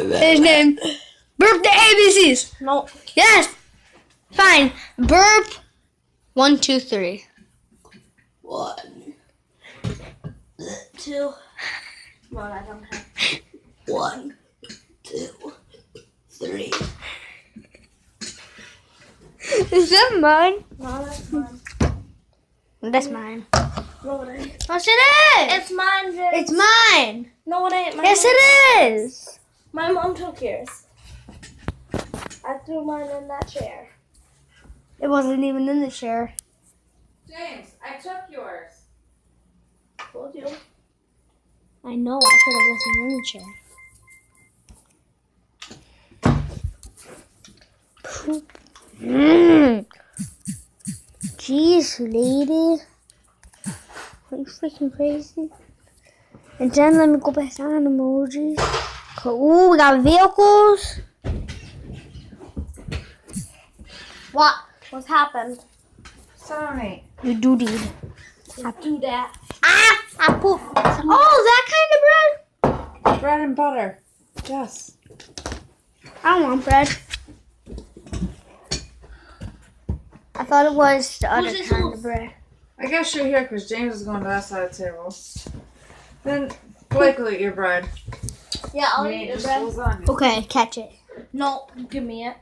His name. Burp the ABCs. No. Yes. Fine. Burp. 1, 2, 3. 1, 2. Well, I don't have. 1, 2, 3. Is that mine? No, that's mine. That's mine. No, it ain't. Yes, it is. It's mine, Vince. It's mine. No, it ain't. Yes, it is. My mom took yours. I threw mine in that chair. It wasn't even in the chair. James, I took yours. Told you. I know. I said it wasn't in the chair. Jeez, lady. Are you freaking crazy? And then let me go back down emojis. Ooh, we got vehicles. What? What's happened? Sorry. You do need. Do that. Ah! I pooped. Oh, that kind of bread? Bread and butter. Yes. I don't want bread. I thought it was the other this kind one? of bread. I guess you're here because James is going to that side of the table. Then Blake will eat your bread. Yeah, I'll You eat ain't your just bread. lasagna. Okay, catch it. No, give me it.